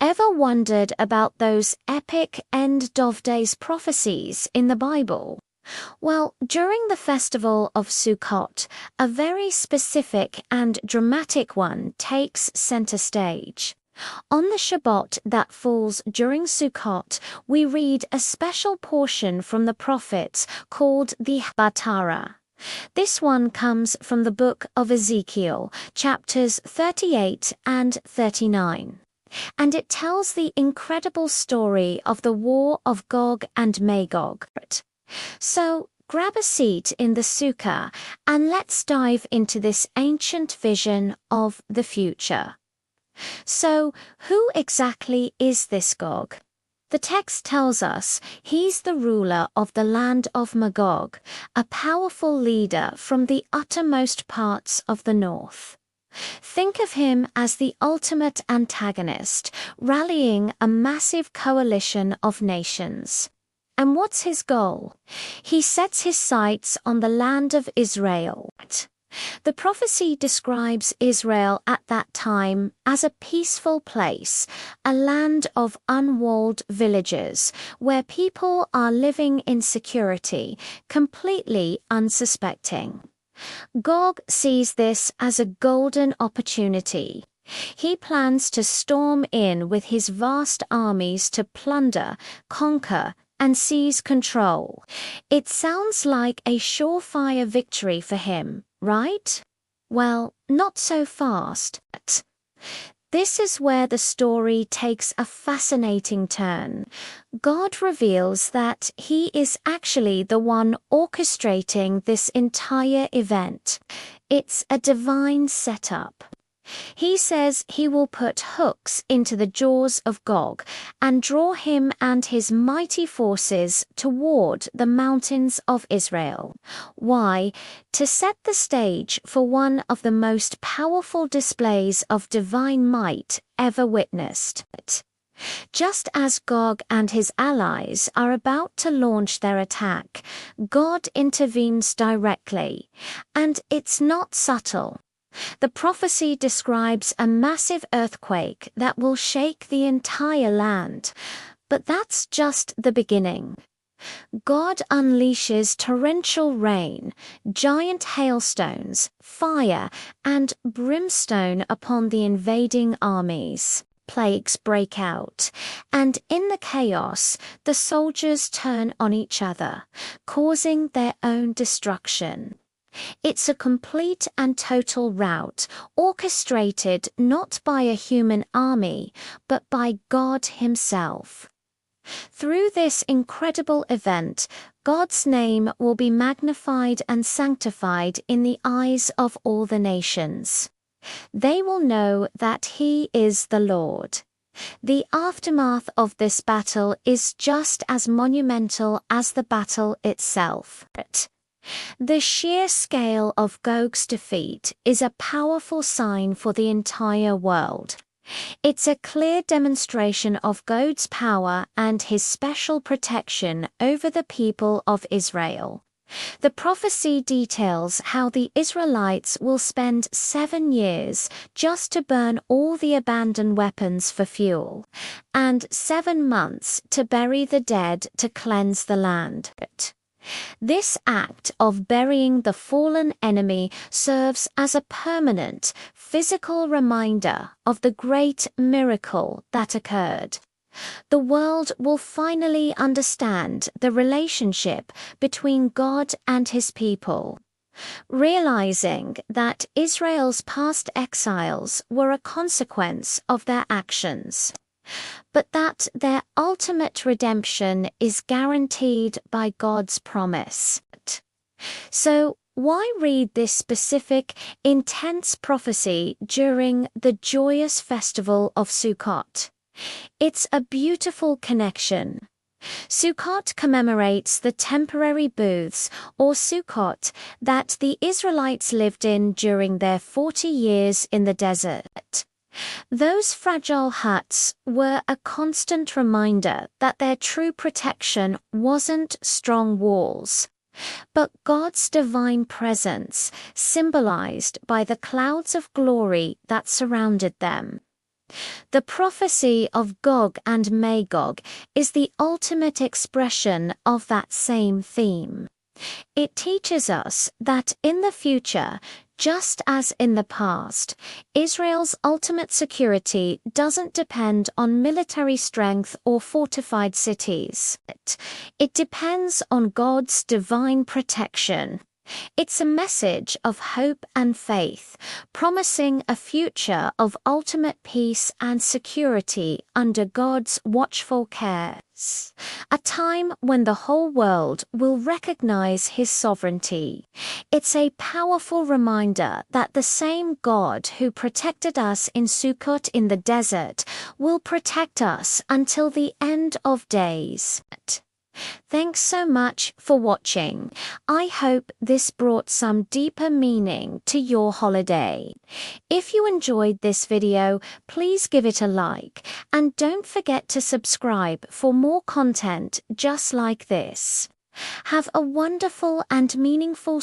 Ever wondered about those epic end of days prophecies in the Bible? Well, during the festival of Sukkot, a very specific and dramatic one takes center stage. On the Shabbat that falls during Sukkot, we read a special portion from the prophets called the Haftarah. This one comes from the book of Ezekiel, chapters 38 and 39. And it tells the incredible story of the war of Gog and Magog. So, grab a seat in the sukkah and let's dive into this ancient vision of the future. So, who exactly is this Gog? The text tells us he's the ruler of the land of Magog, a powerful leader from the uttermost parts of the north. Think of him as the ultimate antagonist, rallying a massive coalition of nations. And what's his goal? He sets his sights on the land of Israel. The prophecy describes Israel at that time as a peaceful place, a land of unwalled villages, where people are living in security, completely unsuspecting. Gog sees this as a golden opportunity. He plans to storm in with his vast armies to plunder, conquer, and seize control. It sounds like a surefire victory for him, right? Well, not so fast. This is where the story takes a fascinating turn. God reveals that he is actually the one orchestrating this entire event. It's a divine setup. He says he will put hooks into the jaws of Gog and draw him and his mighty forces toward the mountains of Israel. Why? To set the stage for one of the most powerful displays of divine might ever witnessed. Just as Gog and his allies are about to launch their attack, God intervenes directly, and it's not subtle. The prophecy describes a massive earthquake that will shake the entire land. But that's just the beginning. God unleashes torrential rain, giant hailstones, fire, and brimstone upon the invading armies. Plagues break out, and in the chaos, the soldiers turn on each other, causing their own destruction. It's a complete and total rout, orchestrated not by a human army, but by God himself. Through this incredible event, God's name will be magnified and sanctified in the eyes of all the nations. They will know that he is the Lord. The aftermath of this battle is just as monumental as the battle itself. The sheer scale of Gog's defeat is a powerful sign for the entire world. It's a clear demonstration of God's power and his special protection over the people of Israel. The prophecy details how the Israelites will spend 7 years just to burn all the abandoned weapons for fuel, and 7 months to bury the dead to cleanse the land. This act of burying the fallen enemy serves as a permanent, physical reminder of the great miracle that occurred. The world will finally understand the relationship between God and his people, realizing that Israel's past exiles were a consequence of their actions, but that their ultimate redemption is guaranteed by God's promise. So, why read this specific, intense prophecy during the joyous festival of Sukkot? It's a beautiful connection. Sukkot commemorates the temporary booths, or Sukkot, that the Israelites lived in during their 40 years in the desert. Those fragile huts were a constant reminder that their true protection wasn't strong walls, but God's divine presence, symbolized by the clouds of glory that surrounded them. The prophecy of Gog and Magog is the ultimate expression of that same theme. It teaches us that in the future, just as in the past, Israel's ultimate security doesn't depend on military strength or fortified cities. It depends on God's divine protection. It's a message of hope and faith, promising a future of ultimate peace and security under God's watchful care. A time when the whole world will recognize His sovereignty. It's a powerful reminder that the same God who protected us in Sukkot in the desert will protect us until the end of days. Thanks so much for watching. I hope this brought some deeper meaning to your holiday. If you enjoyed this video, please give it a like and don't forget to subscribe for more content just like this. Have a wonderful and meaningful